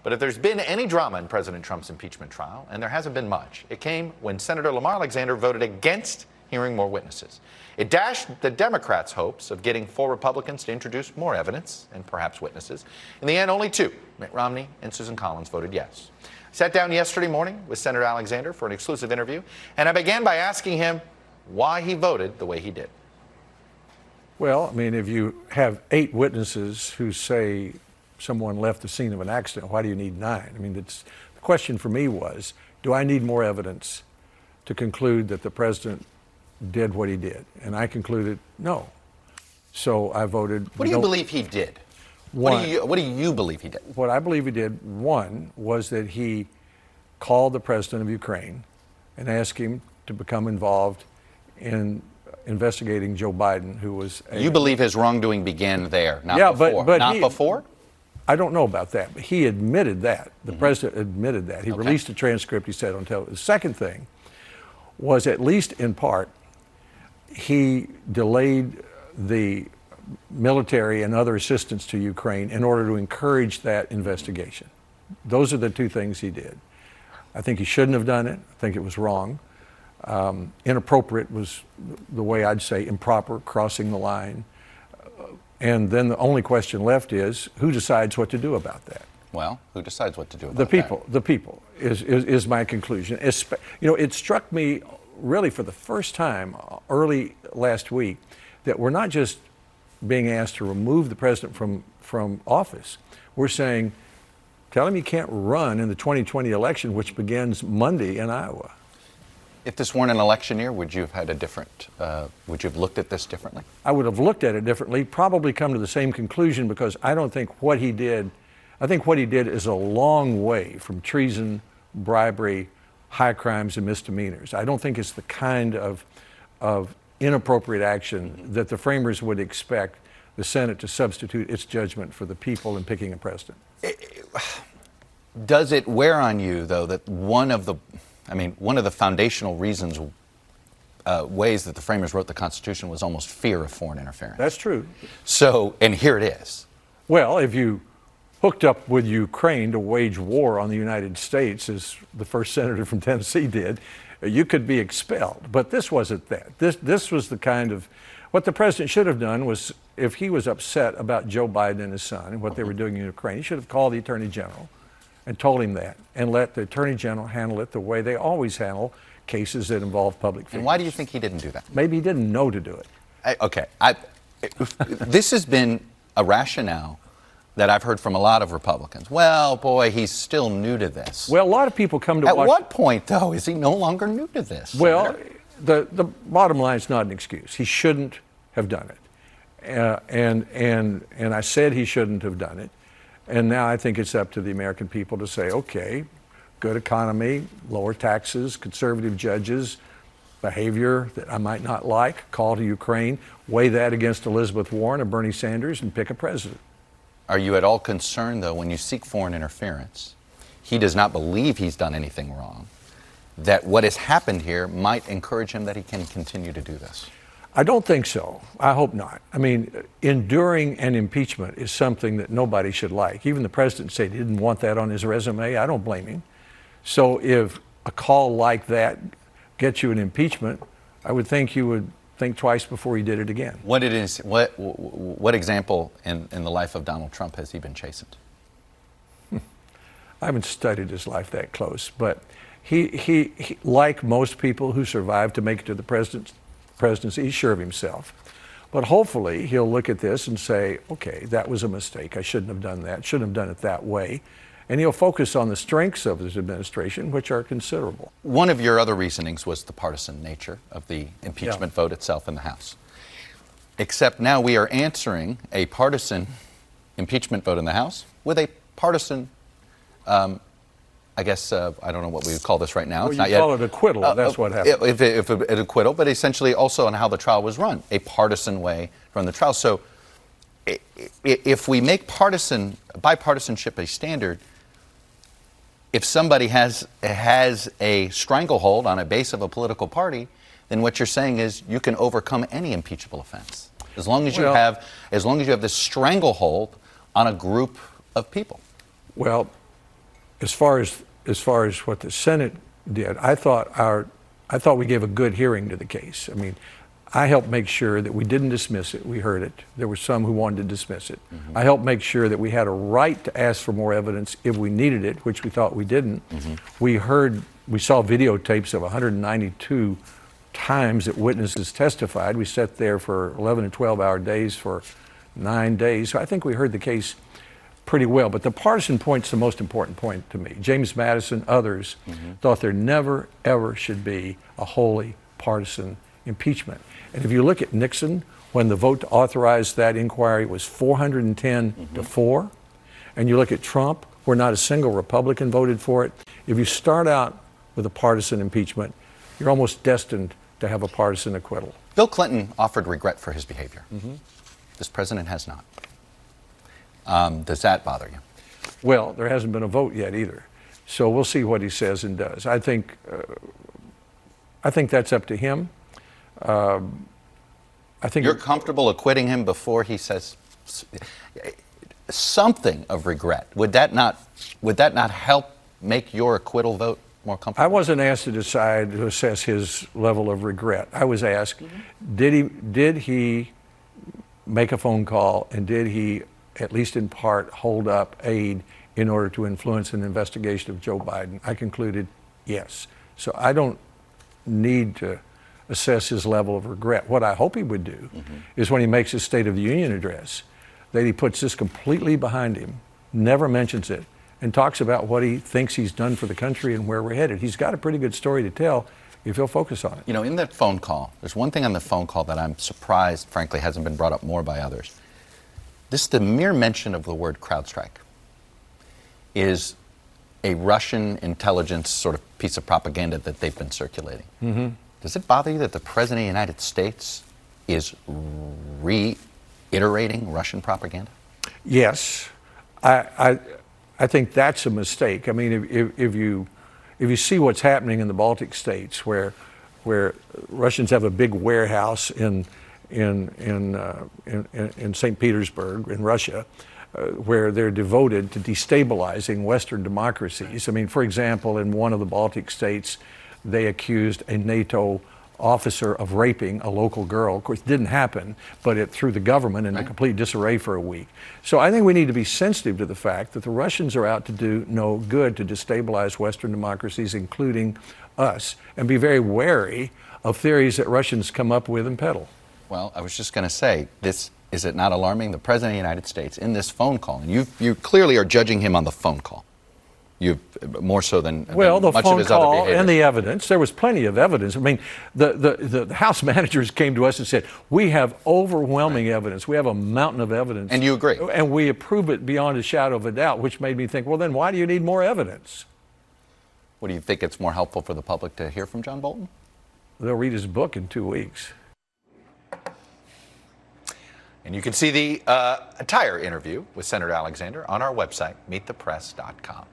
But if there's been any drama in President Trump's impeachment trial, and there hasn't been much, it came when Senator Lamar Alexander voted against hearing more witnesses. It dashed the Democrats' hopes of getting 4 Republicans to introduce more evidence and perhaps witnesses. In the end, only 2, Mitt Romney and Susan Collins, voted yes. I sat down yesterday morning with Senator Alexander for an exclusive interview, and I began by asking him why he voted the way he did. Well, I mean, if you have 8 witnesses who say someone left the scene of an accident, why do you need 9? I mean, the question for me was, do I need more evidence to conclude that the president did what he did? And I concluded no. So I voted. What do you believe he did? What do you believe he did? What I believe he did, one, was that he called the president of Ukraine and asked him to become involved in investigating Joe Biden, who was You believe his wrongdoing began there, not before? But not before? I don't know about that, but he admitted that. The president admitted that. He released a transcript, he said on television. The second thing was, at least in part, he delayed the military and other assistance to Ukraine in order to encourage that investigation. Those are the 2 things he did. I think he shouldn't have done it. I think it was wrong. Inappropriate was the way I'd say, improper, crossing the line. And then the only question left is, who decides what to do about that? Well, who decides what to do about that? The people is my conclusion. You know, it struck me really for the first time early last week that we're not just being asked to remove the president from office. We're saying, tell him he can't run in the 2020 election, which begins Monday in Iowa. If this weren't an election year, would you have had a different, would you have looked at this differently? I would have looked at it differently, probably come to the same conclusion, because I don't think what he did, I think what he did is a long way from treason, bribery, high crimes and misdemeanors. I don't think it's the kind of inappropriate action that the framers would expect the Senate to substitute its judgment for the people in picking a president. Does it wear on you, though, that one of the foundational reasons, ways that the framers wrote the Constitution was almost fear of foreign interference? That's true. So, and here it is. Well, if you hooked up with Ukraine to wage war on the United States, as the first senator from Tennessee did, you could be expelled. But this wasn't that. This was the kind of, what the president should have done was, if he was upset about Joe Biden and his son and what they were doing in Ukraine, he should have called the Attorney General and told him that, and let the Attorney General handle it the way they always handle cases that involve public figures. And why do you think he didn't do that? Maybe he didn't know to do it. This has been a rationale that I've heard from a lot of Republicans. Well, boy, he's still new to this. Well, a lot of people come to At what point, though, is he no longer new to this? Well, the bottom line is not an excuse. He shouldn't have done it. And I said he shouldn't have done it. And now I think it's up to the American people to say, okay, good economy, lower taxes, conservative judges, behavior that I might not like, call to Ukraine, weigh that against Elizabeth Warren or Bernie Sanders, and pick a president. Are you at all concerned, though, when you seek foreign interference, he does not believe he's done anything wrong, that what has happened here might encourage him that he can continue to do this? I don't think so. I hope not. I mean, enduring an impeachment is something that nobody should like. Even the president said he didn't want that on his resume. I don't blame him. So if a call like that gets you an impeachment, I would think you would think twice before he did it again. What example in the life of Donald Trump has he been chastened? I haven't studied his life that close, but he like most people who survive to make it to the presidency, he's sure of himself. But hopefully he'll look at this and say, okay, that was a mistake. I shouldn't have done that. Shouldn't have done it that way. And he'll focus on the strengths of his administration, which are considerable. One of your other reasonings was the partisan nature of the impeachment vote itself in the House. Except now we are answering a partisan impeachment vote in the House with a partisan, I guess, I don't know what we would call this right now. Well, you call it acquittal. That's what happened. If an acquittal, but essentially also on how the trial was run, a partisan way from the trial. So if we make bipartisanship a standard, if somebody has a stranglehold on a base of a political party, then what you're saying is you can overcome any impeachable offense as long as you have this stranglehold on a group of people. Well, as far as what the Senate did, I thought we gave a good hearing to the case. I mean, I helped make sure that we didn't dismiss it. We heard it. There were some who wanted to dismiss it. Mm-hmm. I helped make sure that we had a right to ask for more evidence if we needed it, which we thought we didn't. Mm-hmm. We saw videotapes of 192 times that witnesses testified. We sat there for 11 and 12-hour days for 9 days. So I think we heard the case pretty well. But the partisan point's the most important point to me. James Madison, others, thought there never, ever should be a wholly partisan impeachment. And if you look at Nixon, when the vote to authorize that inquiry was 410 to 4, and you look at Trump, where not a single Republican voted for it, if you start out with a partisan impeachment, you're almost destined to have a partisan acquittal. Bill Clinton offered regret for his behavior. This president has not. Does that bother you? Well, there hasn't been a vote yet either. So we'll see what he says and does. I think that's up to him. I think you're comfortable acquitting him before he says something of regret. Would that not help make your acquittal vote more comfortable? I wasn't asked to decide to assess his level of regret. I was asked, did he make a phone call, and did he, at least in part, hold up aid in order to influence an investigation of Joe Biden? I concluded yes. So I don't need to assess his level of regret. What I hope he would do is, when he makes his State of the Union address, that he puts this completely behind him, never mentions it, and talks about what he thinks he's done for the country and where we're headed. He's got a pretty good story to tell if he'll focus on it. You know, in that phone call, there's one thing on the phone call that I'm surprised, frankly, hasn't been brought up more by others. The mere mention of the word CrowdStrike is a Russian intelligence sort of piece of propaganda that they've been circulating. Does it bother you that the President of the United States is reiterating Russian propaganda? Yes. I think that's a mistake. I mean, if you see what's happening in the Baltic states, where Russians have a big warehouse in St. Petersburg in Russia, where they're devoted to destabilizing Western democracies. I mean, for example, in one of the Baltic states, they accused a NATO officer of raping a local girl. Of course, it didn't happen, but it threw the government into complete disarray for a week. So I think we need to be sensitive to the fact that the Russians are out to do no good to destabilize Western democracies, including us, and be very wary of theories that Russians come up with and peddle. Well, I was just going to say, is it not alarming? The President of the United States, in this phone call, and you clearly are judging him on the phone call. More so than well, the much phone of his call other behavior. And the evidence. There was plenty of evidence. I mean, the House managers came to us and said, we have overwhelming evidence. We have a mountain of evidence. And you agree. And we approve it beyond a shadow of a doubt, which made me think, well, then why do you need more evidence? What do you think it's more helpful for the public to hear from John Bolton? They'll read his book in 2 weeks. And you can see the entire interview with Senator Alexander on our website, meetthepress.com.